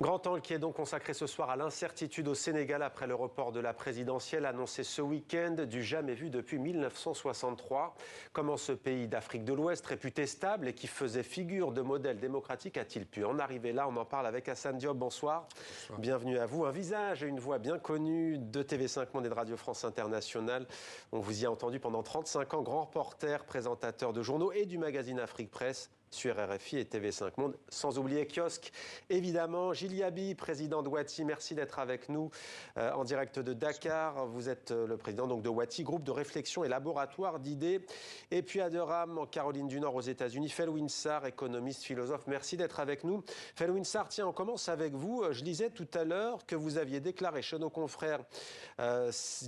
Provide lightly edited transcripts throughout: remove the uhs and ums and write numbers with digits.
Grand angle qui est donc consacré ce soir à l'incertitude au Sénégal après le report de la présidentielle annoncé ce week-end, du jamais vu depuis 1963. Comment ce pays d'Afrique de l'Ouest, réputé stable et qui faisait figure de modèle démocratique, a-t-il pu en arriver là? On en parle avec Hassan Diop. Bonsoir. Bonsoir. Bienvenue à vous. Un visage et une voix bien connue de TV5 Monde et de Radio France Internationale. On vous y a entendu pendant 35 ans, grand reporter, présentateur de journaux et du magazine Afrique Presse sur RFI et TV5 Monde, sans oublier Kiosque. Évidemment, Gilles Yabi, président de Wati, merci d'être avec nous en direct de Dakar. Vous êtes le président donc, de Wati, groupe de réflexion et laboratoire d'idées. Et puis à Durham, en Caroline du Nord, aux États-Unis, Felwine Sarr, économiste, philosophe, merci d'être avec nous. Felwine Sarr, tiens, on commence avec vous. Je lisais tout à l'heure que vous aviez déclaré chez nos confrères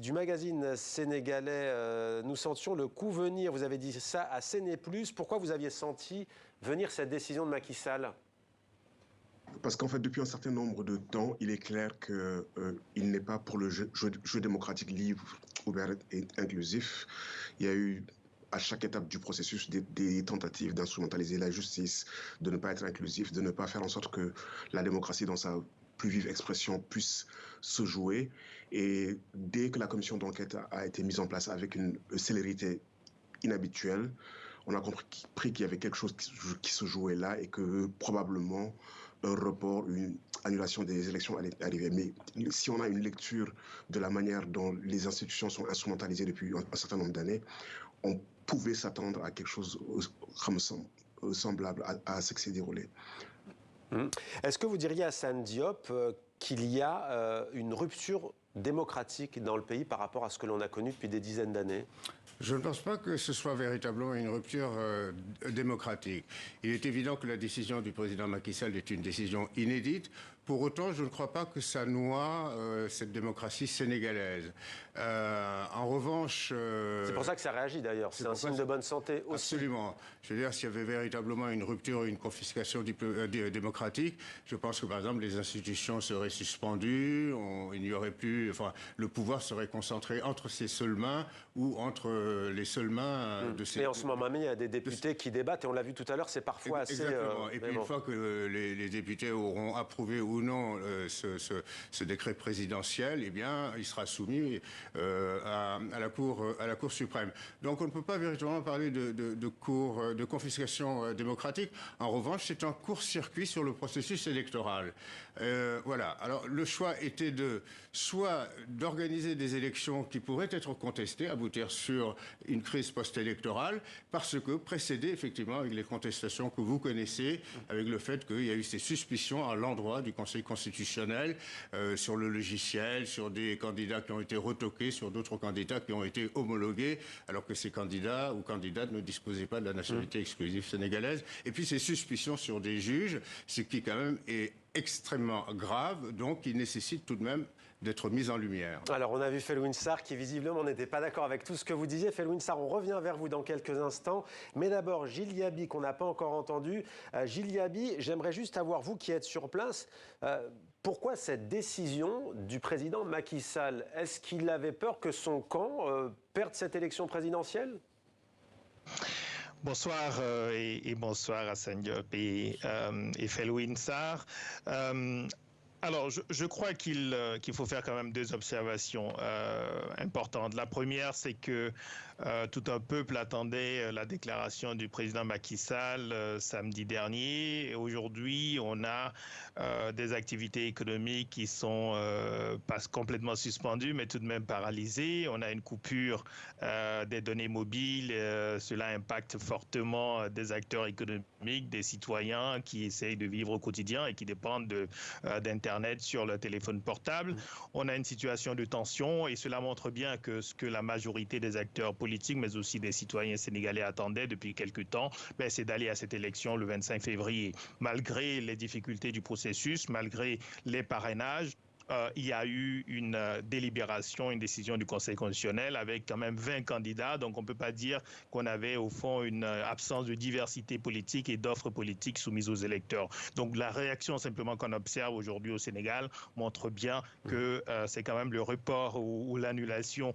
du magazine sénégalais Nous sentions le coup venir. Vous avez dit ça à Séné+. Pourquoi vous aviez senti venir cette décision de Macky Sall? Parce qu'en fait, depuis un certain nombre de temps, il est clair qu'il n'est pas pour le jeu démocratique libre, ouvert et inclusif. Il y a eu à chaque étape du processus des tentatives d'instrumentaliser la justice, de ne pas être inclusif, de ne pas faire en sorte que la démocratie dans sa plus vive expression puisse se jouer. Et dès que la commission d'enquête a été mise en place avec une célérité inhabituelle, on a compris qu'il y avait quelque chose qui se jouait là et que probablement un report, une annulation des élections allait arriver. Mais si on a une lecture de la manière dont les institutions sont instrumentalisées depuis un certain nombre d'années, on pouvait s'attendre à quelque chose semblable à ce qui s'est déroulé. Est-ce que vous diriez à Hassan Diop qu'il y a une rupture démocratique dans le pays par rapport à ce que l'on a connu depuis des dizaines d'années ? Je ne pense pas que ce soit véritablement une rupture démocratique. Il est évident que la décision du président Macky Sall est une décision inédite. Pour autant, je ne crois pas que ça noie cette démocratie sénégalaise. En revanche... C'est pour ça que ça réagit d'ailleurs. C'est un signe de bonne santé aussi. Absolument. Je veux dire, s'il y avait véritablement une rupture, une confiscation démocratique, je pense que par exemple les institutions seraient suspendues, il n'y aurait plus... Enfin, le pouvoir serait concentré entre ses seules mains ou entre les seules mains de ces... Mais en ce moment même, il y a des députés qui débattent et on l'a vu tout à l'heure, c'est parfois assez... Exactement. Et puis une fois que les députés auront approuvé ou non ce décret présidentiel, eh bien, il sera soumis à la Cour suprême. Donc on ne peut pas véritablement parler de confiscation démocratique. En revanche, c'est un court-circuit sur le processus électoral. Voilà. Alors le choix était soit d'organiser des élections qui pourraient être contestées, aboutir sur une crise post-électorale, parce que précédé effectivement avec les contestations que vous connaissez, avec le fait qu'il y a eu ces suspicions à l'endroit du Conseil constitutionnel sur le logiciel, sur des candidats qui ont été retoqués, sur d'autres candidats qui ont été homologués, alors que ces candidats ou candidates ne disposaient pas de la nationalité exclusive sénégalaise. Et puis ces suspicions sur des juges, ce qui quand même est extrêmement grave, donc qui nécessite tout de même d'être mise en lumière. Alors on a vu Felwine Sarr qui visiblement n'était pas d'accord avec tout ce que vous disiez. Felwine Sarr, on revient vers vous dans quelques instants. Mais d'abord, Gilles Yabi, qu'on n'a pas encore entendu. Gilles Yabi, j'aimerais juste avoir, vous qui êtes sur place, pourquoi cette décision du président Macky Sall? Est-ce qu'il avait peur que son camp perde cette élection présidentielle? Bonsoir et bonsoir Hassan Diop et Felwine Sarr. Alors, je crois qu'il faut faire quand même deux observations importantes. La première, c'est que tout un peuple attendait la déclaration du président Macky Sall samedi dernier. Et aujourd'hui, on a des activités économiques qui sont pas complètement suspendues, mais tout de même paralysées. On a une coupure des données mobiles. Cela impacte fortement des acteurs économiques, des citoyens qui essayent de vivre au quotidien et qui dépendent d'Internet sur le téléphone portable. On a une situation de tension et cela montre bien que ce que la majorité des acteurs politiques, mais aussi des citoyens sénégalais attendaient depuis quelque temps, c'est d'aller à cette élection le 25 février. Malgré les difficultés du processus, malgré les parrainages, il y a eu une délibération, une décision du Conseil constitutionnel avec quand même 20 candidats. Donc, on ne peut pas dire qu'on avait au fond une absence de diversité politique et d'offres politiques soumises aux électeurs. Donc, la réaction simplement qu'on observe aujourd'hui au Sénégal montre bien que c'est quand même le report ou l'annulation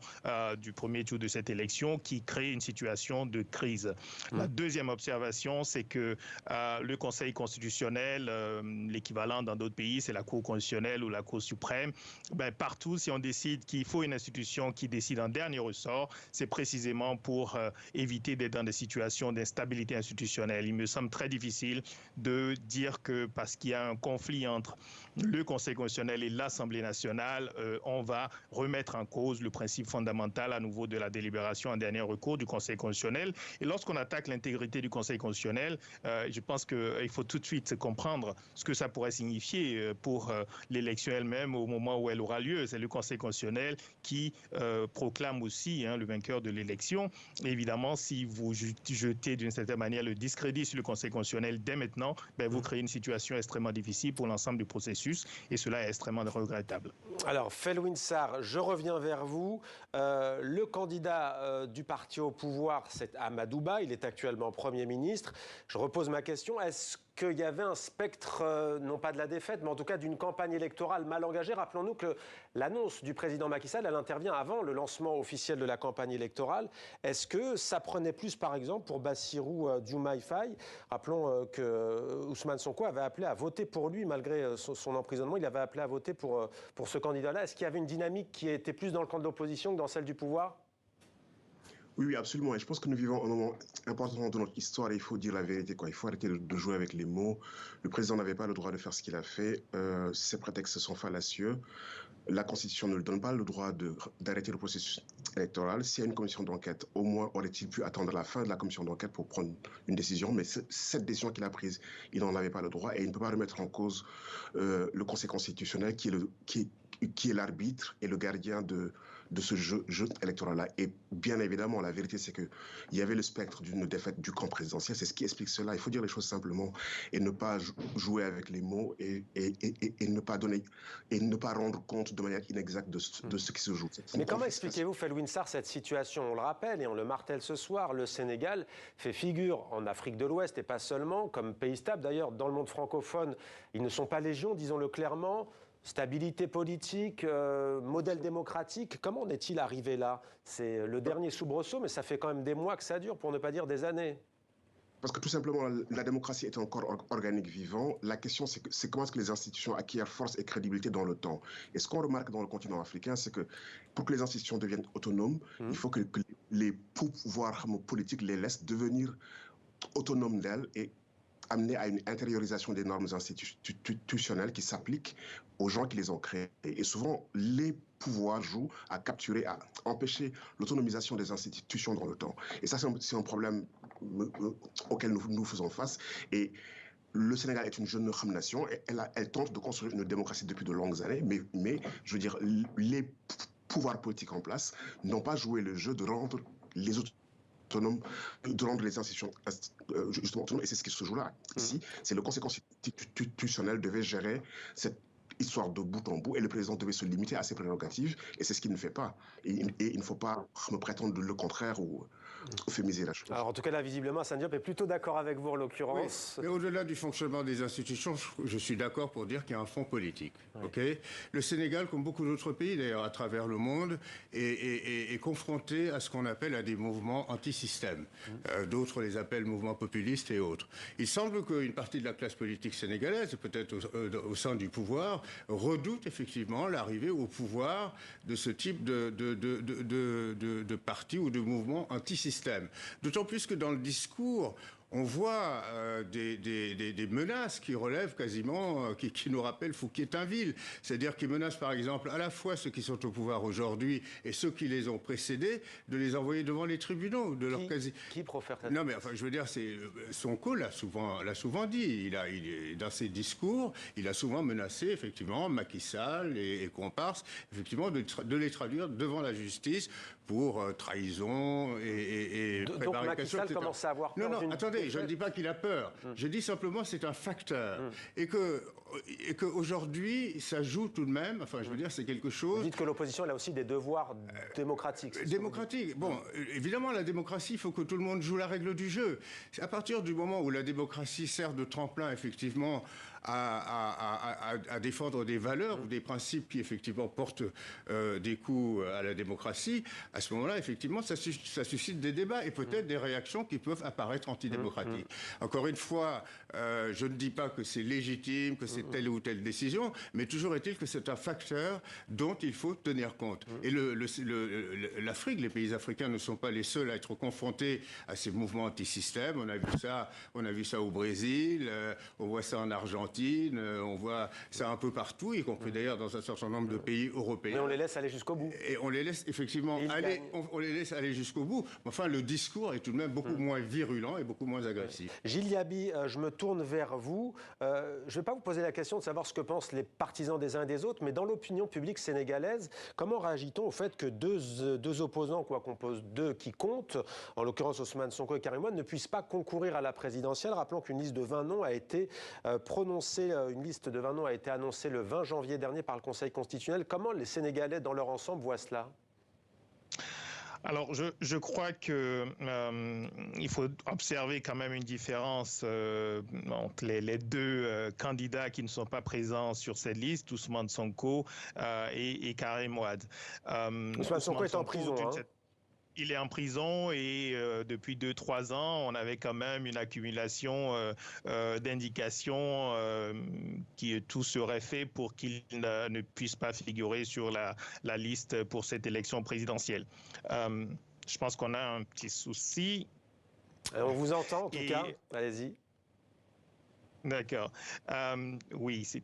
du premier tour de cette élection qui crée une situation de crise. La deuxième observation, c'est que le Conseil constitutionnel, l'équivalent dans d'autres pays, c'est la Cour constitutionnelle ou la Cour suprême. Ben, partout, si on décide qu'il faut une institution qui décide en dernier ressort, c'est précisément pour éviter d'être dans des situations d'instabilité institutionnelle. Il me semble très difficile de dire que parce qu'il y a un conflit entre le Conseil constitutionnel et l'Assemblée nationale, on va remettre en cause le principe fondamental à nouveau de la délibération en dernier recours du Conseil constitutionnel. Et lorsqu'on attaque l'intégrité du Conseil constitutionnel, je pense qu'il faut tout de suite comprendre ce que ça pourrait signifier pour l'élection elle-même au moment où elle aura lieu. C'est le Conseil constitutionnel qui proclame aussi le vainqueur de l'élection. Évidemment, si vous jetez d'une certaine manière le discrédit sur le Conseil constitutionnel dès maintenant, ben, vous créez une situation extrêmement difficile pour l'ensemble du processus et cela est extrêmement regrettable. Alors, Felwine Sarr, je reviens vers vous. Le candidat du parti au pouvoir, c'est Amadou Ba. Il est actuellement Premier ministre. Je repose ma question. Est-ce qu'il y avait un spectre, non pas de la défaite, mais en tout cas d'une campagne électorale mal engagée? Rappelons-nous que l'annonce du président Macky Sall, elle intervient avant le lancement officiel de la campagne électorale. Est-ce que ça prenait plus, par exemple, pour Bassirou Diomaye Faye? Rappelons que Ousmane Sonko avait appelé à voter pour lui, malgré son emprisonnement. Il avait appelé à voter pour ce candidat-là. Est-ce qu'il y avait une dynamique qui était plus dans le camp de l'opposition que dans celle du pouvoir? Oui, absolument. Et je pense que nous vivons un moment important de notre histoire et il faut dire la vérité, quoi. Il faut arrêter de jouer avec les mots. Le président n'avait pas le droit de faire ce qu'il a fait. Ces prétextes sont fallacieux. La Constitution ne lui donne pas le droit d'arrêter le processus électoral. S'il y a une commission d'enquête, au moins aurait-il pu attendre la fin de la commission d'enquête pour prendre une décision. Mais cette décision qu'il a prise, il n'en avait pas le droit et il ne peut pas remettre en cause le Conseil constitutionnel qui est l'arbitre et le gardien de ce jeu électoral-là. Et bien évidemment, la vérité, c'est qu'il y avait le spectre d'une défaite du camp présidentiel. C'est ce qui explique cela. Il faut dire les choses simplement et ne pas jouer avec les mots et ne pas donner et ne pas rendre compte de manière inexacte de ce qui se joue. Mais comment expliquez-vous, Felwine Sarr, cette situation? On le rappelle et on le martèle ce soir, le Sénégal fait figure en Afrique de l'Ouest et pas seulement, comme pays stable. D'ailleurs, dans le monde francophone, ils ne sont pas légion, disons-le clairement. Stabilité politique, modèle démocratique, comment en est-il arrivé là? C'est le dernier soubresaut, mais ça fait quand même des mois que ça dure, pour ne pas dire des années. Parce que tout simplement, la démocratie est un corps organique vivant. La question, c'est comment est-ce que les institutions acquièrent force et crédibilité dans le temps. Et ce qu'on remarque dans le continent africain, c'est que pour que les institutions deviennent autonomes, il faut que les pouvoirs politiques les laissent devenir autonomes d'elles et amener à une intériorisation des normes institutionnelles qui s'appliquent aux gens qui les ont créées. Et souvent, les pouvoirs jouent à capturer, à empêcher l'autonomisation des institutions dans le temps. Et ça, c'est un problème auquel nous faisons face. Et le Sénégal est une jeune nation. Elle tente de construire une démocratie depuis de longues années. Mais je veux dire, les pouvoirs politiques en place n'ont pas joué le jeu de rendre les autres autonomes, de rendre les institutions justement autonomes. Et c'est ce qui se joue là. Ici, c'est le Conseil constitutionnel devait gérer cette histoire de bout en bout et le président devait se limiter à ses prérogatives et c'est ce qu'il ne fait pas. Et il ne faut pas me prétendre le contraire ou euphémiser la chose. Alors en tout cas là, visiblement, Assane Diop est plutôt d'accord avec vous en l'occurrence. Oui, mais au-delà du fonctionnement des institutions, je suis d'accord pour dire qu'il y a un fond politique. Oui. Okay, le Sénégal, comme beaucoup d'autres pays d'ailleurs à travers le monde, est confronté à ce qu'on appelle à des mouvements anti-système. D'autres les appellent mouvements populistes et autres. Il semble qu'une partie de la classe politique sénégalaise, peut-être au sein du pouvoir, redoute effectivement l'arrivée au pouvoir de ce type de parti ou de mouvement anti-système. D'autant plus que dans le discours, on voit des menaces qui relèvent quasiment, qui nous rappellent Fouquier-Tinville. C'est-à-dire qui menacent par exemple à la fois ceux qui sont au pouvoir aujourd'hui et ceux qui les ont précédés de les envoyer devant les tribunaux. Qui profère cette... Non mais enfin je veux dire, Sonko l'a souvent dit. Dans ses discours, il a souvent menacé effectivement Macky Sall et comparses, effectivement de les traduire devant la justice pour trahison et donc Macky Sall commence à avoir peur d'une Attendez, je ne dis pas qu'il a peur. Je dis simplement c'est un facteur. Et que aujourd'hui, ça joue tout de même, enfin je veux dire, c'est quelque chose... Vous dites que l'opposition elle a aussi des devoirs démocratiques. Démocratique. Bon, évidemment, la démocratie, il faut que tout le monde joue la règle du jeu. À partir du moment où la démocratie sert de tremplin, effectivement, à défendre des valeurs ou des principes qui, effectivement, portent des coups à la démocratie, à ce moment-là, effectivement, ça suscite des débats et peut-être des réactions qui peuvent apparaître antidémocratiques. Encore une fois, je ne dis pas que c'est légitime, que c'est telle ou telle décision, mais toujours est-il que c'est un facteur dont il faut tenir compte. Et l'Afrique, les pays africains ne sont pas les seuls à être confrontés à ces mouvements anti-système. On a vu ça au Brésil, on voit ça en Argentine, on voit ça un peu partout, y compris d'ailleurs dans un certain nombre de pays européens. Mais on les laisse aller jusqu'au bout. Et on les laisse effectivement aller, on les laisse aller jusqu'au bout. Enfin, le discours est tout de même beaucoup moins virulent et beaucoup moins agressif. Gilles Yaby, je me tourne vers vous. Je ne vais pas vous poser la question de savoir ce que pensent les partisans des uns et des autres, mais dans l'opinion publique sénégalaise, comment réagit-on au fait que deux opposants, quoi qu'on pose deux qui comptent, en l'occurrence Ousmane Sonko et Karim Wade, ne puissent pas concourir à la présidentielle? Rappelons qu'une liste de 20 noms a été annoncée le 20 janvier dernier par le Conseil constitutionnel. Comment les Sénégalais, dans leur ensemble, voient cela? Alors, je crois que il faut observer quand même une différence entre les deux candidats qui ne sont pas présents sur cette liste, Ousmane Sonko et Karim Wade. Ousmane Sonko est en prison. Il est en prison et depuis 2-3 ans, on avait quand même une accumulation d'indications qui tout serait fait pour qu'il ne puisse pas figurer sur la liste pour cette élection présidentielle. Je pense qu'on a un petit souci. On vous entend en tout cas. Allez-y. D'accord. Oui, c'est...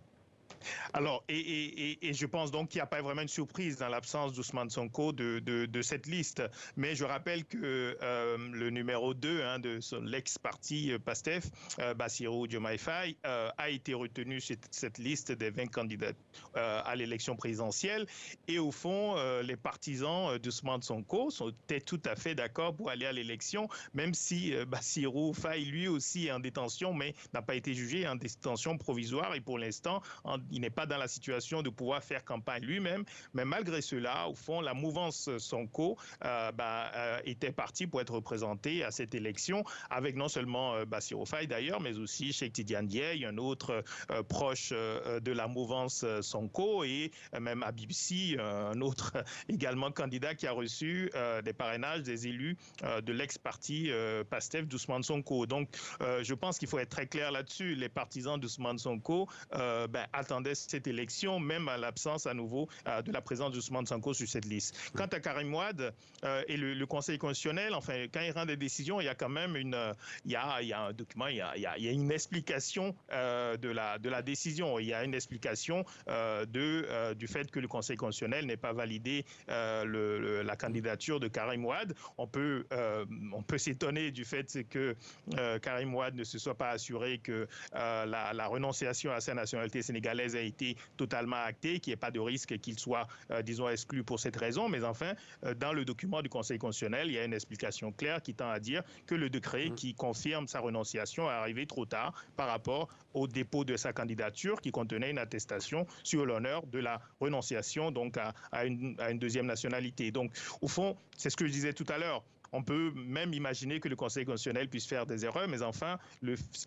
Alors, et je pense donc qu'il n'y a pas vraiment une surprise dans l'absence d'Ousmane Sonko de cette liste. Mais je rappelle que le numéro 2 de l'ex-parti PASTEF, Bassirou Diomaye Faye, a été retenu sur cette liste des 20 candidats à l'élection présidentielle. Et au fond, les partisans d'Ousmane Sonko étaient tout à fait d'accord pour aller à l'élection, même si Bassirou Faye, lui aussi, est en détention, mais n'a pas été jugé en détention provisoire. Et pour l'instant, il n'est pas dans la situation de pouvoir faire campagne lui-même, mais malgré cela, au fond, la mouvance Sonko était partie pour être représentée à cette élection, avec non seulement Bassirou Faye d'ailleurs, mais aussi Cheikh Tidiane Dièye, un autre proche de la mouvance Sonko, et même Habib Sy, un autre également candidat qui a reçu des parrainages des élus de l'ex-parti PASTEF d'Ousmane Sonko. Donc, je pense qu'il faut être très clair là-dessus. Les partisans d'Ousmane Sonko attendaient cette élection, même à l'absence à nouveau de la présence d'Ousmane Sonko sur cette liste. Quant à Karim Wade et le Conseil constitutionnel, enfin, quand il rend des décisions, il y a quand même il y a un document, il y a une explication de la décision. Il y a une explication du fait que le Conseil constitutionnel n'ait pas validé la candidature de Karim Wade. On peut s'étonner du fait que Karim Wade ne se soit pas assuré que la renonciation à sa nationalité sénégalaise a été totalement actée, qu'il n'y ait pas de risque qu'il soit, disons, exclu pour cette raison. Mais enfin, dans le document du Conseil constitutionnel, il y a une explication claire qui tend à dire que le décret qui confirme sa renonciation est arrivé trop tard par rapport au dépôt de sa candidature qui contenait une attestation sur l'honneur de la renonciation donc à une deuxième nationalité. Donc, au fond, c'est ce que je disais tout à l'heure. On peut même imaginer que le Conseil constitutionnel puisse faire des erreurs, mais enfin,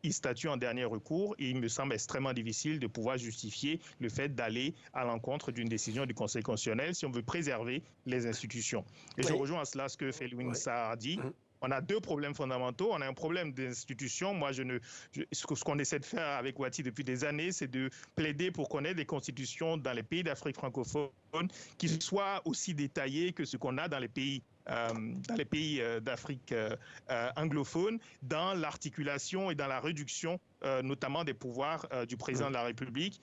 il statue en dernier recours et il me semble extrêmement difficile de pouvoir justifier le fait d'aller à l'encontre d'une décision du Conseil constitutionnel si on veut préserver les institutions. Et je rejoins à cela ce que Felwine Sarr a dit. On a deux problèmes fondamentaux. On a un problème d'institution. Moi, ce qu'on essaie de faire avec Wati depuis des années, c'est de plaider pour qu'on ait des constitutions dans les pays d'Afrique francophone qui soient aussi détaillées que ce qu'on a dans les pays d'Afrique anglophone, dans l'articulation et dans la réduction notamment des pouvoirs du président de la République.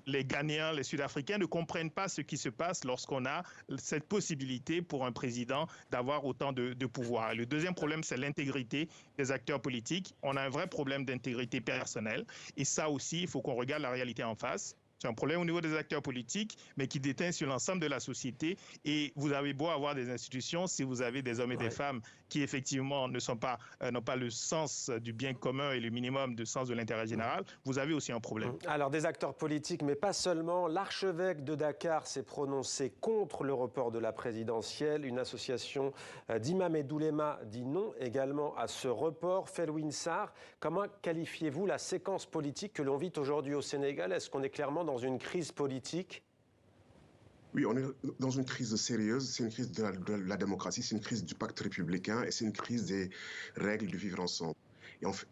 Les Ghanéens, les Sud-Africains ne comprennent pas ce qui se passe lorsqu'on a cette possibilité pour un président d'avoir autant de pouvoir. Et le deuxième problème, c'est l'intégrité des acteurs politiques. On a un vrai problème d'intégrité personnelle. Et ça aussi, il faut qu'on regarde la réalité en face. C'est un problème au niveau des acteurs politiques, mais qui déteint sur l'ensemble de la société. Et vous avez beau avoir des institutions, si vous avez des hommes et des femmes qui effectivement n'ont pas le sens du bien commun et le minimum de sens de l'intérêt général, vous avez aussi un problème. Alors des acteurs politiques, mais pas seulement. L'archevêque de Dakar s'est prononcé contre le report de la présidentielle. Une association d'imams et d'oulémas dit non également à ce report. Felwine Sarr, comment qualifiez-vous la séquence politique que l'on vit aujourd'hui au Sénégal? Est-ce qu'on est clairement dans une crise politique? Oui, on est dans une crise sérieuse. C'est une crise de la démocratie, c'est une crise du pacte républicain et c'est une crise des règles du vivre ensemble.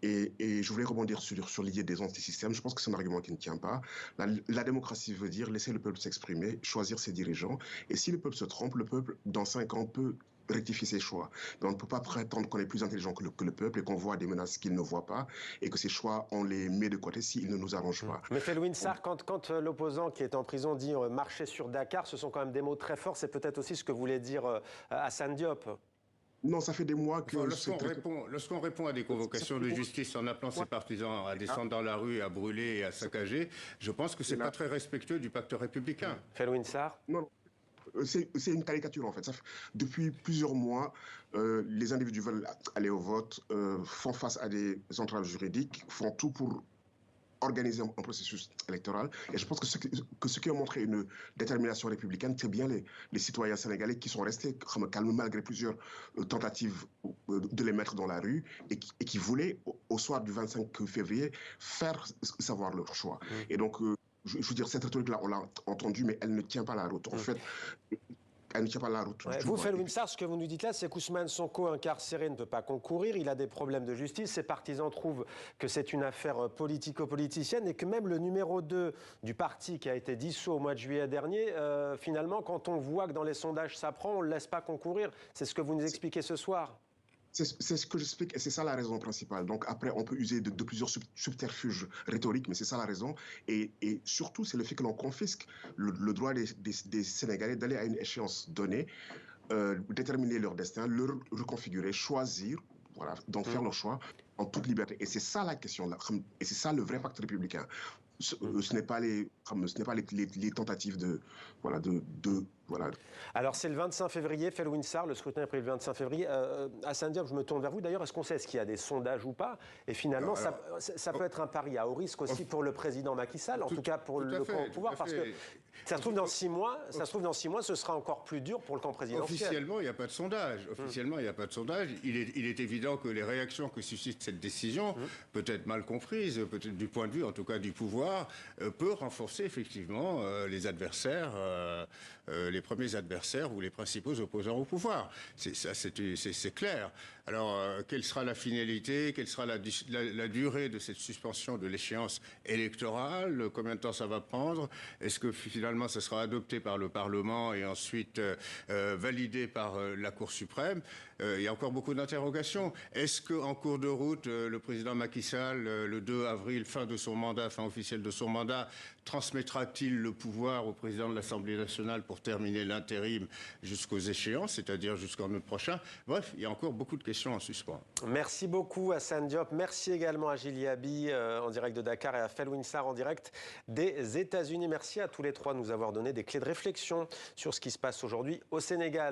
Et je voulais rebondir sur l'idée des antisystèmes. Je pense que c'est un argument qui ne tient pas. La démocratie veut dire laisser le peuple s'exprimer, choisir ses dirigeants. Et si le peuple se trompe, le peuple, dans 5 ans, peut rectifier ses choix. Mais on ne peut pas prétendre qu'on est plus intelligent que le peuple et qu'on voit des menaces qu'il ne voit pas et que ces choix, on les met de côté s'ils ne nous arrangent pas. Mais Felwine Sarr, quand l'opposant qui est en prison dit marcher sur Dakar, ce sont quand même des mots très forts. C'est peut-être aussi ce que voulait dire Assane Diop. Non, ça fait des mois que... Lorsqu'on répond à des convocations de justice en appelant ses partisans à descendre dans la rue, à brûler et à saccager, je pense que ce n'est pas très respectueux du pacte républicain. Felwine Sarr? Non. C'est une caricature en fait. Depuis plusieurs mois, les individus veulent aller au vote, font face à des entraves juridiques, font tout pour organiser un processus électoral. Et je pense que ce qui a montré une détermination républicaine, c'est bien les citoyens sénégalais qui sont restés calmes malgré plusieurs tentatives de les mettre dans la rue et qui voulaient, au soir du 25 février, faire savoir leur choix. Et donc, je veux dire, cette rhétorique-là, on l'a entendue, mais elle ne tient pas la route. En fait, elle ne tient pas la route. Vous, Felwine Sarr, ce que vous nous dites là, c'est qu'Ousmane Sonko, incarcéré, ne peut pas concourir. Il a des problèmes de justice. Ses partisans trouvent que c'est une affaire politico-politicienne et que même le numéro 2 du parti qui a été dissous au mois de juillet dernier, finalement, quand on voit que dans les sondages ça prend, on ne le laisse pas concourir. C'est ce que vous nous expliquez ce soir. C'est ce que j'explique et c'est ça la raison principale. Donc après, on peut user de plusieurs subterfuges rhétoriques, mais c'est ça la raison. Et surtout, c'est le fait que l'on confisque le droit des Sénégalais d'aller à une échéance donnée, déterminer leur destin, le reconfigurer, choisir, voilà, donc faire leur choix en toute liberté. Et c'est ça la question, et c'est ça le vrai pacte républicain. Ce n'est pas les tentatives de voilà. Alors c'est le 25 février, Felwine Sarr, le scrutin est prévu le 25 févririer. Assane Diop, je me tourne vers vous. D'ailleurs, est-ce qu'on sait qu'il y a des sondages ou pas? Et finalement, ça peut être un pari à haut risque aussi pour le président Macky Sall, en tout cas pour le camp au pouvoir, parce que ça se trouve dans 6 mois, ce sera encore plus dur pour le camp présidentiel. Officiellement, il n'y a pas de sondage. Officiellement, il n'y a pas de sondage. Il est évident que les réactions que suscite cette décision, peut-être mal comprise, peut-être du point de vue, en tout cas du pouvoir, peut renforcer effectivement les adversaires, les premiers adversaires ou les principaux opposants au pouvoir. C'est clair. Alors, quelle sera la finalité? Quelle sera la durée de cette suspension de l'échéance électorale? Combien de temps ça va prendre? Est-ce que finalement ça sera adopté par le Parlement et ensuite validé par la Cour suprême? Il y a encore beaucoup d'interrogations. Est-ce qu'en cours de route, le président Macky Sall, le 2 avril, fin officielle de son mandat, transmettra-t-il le pouvoir au président de l'Assemblée nationale pour terminer l'intérim jusqu'aux échéances, c'est-à-dire jusqu'en août prochain? Bref, il y a encore beaucoup de questions en suspens. Merci beaucoup Assane Diop. Merci également à Gilles Yabi en direct de Dakar et à Felwine Sarr en direct des États-Unis. Merci à tous les trois de nous avoir donné des clés de réflexion sur ce qui se passe aujourd'hui au Sénégal.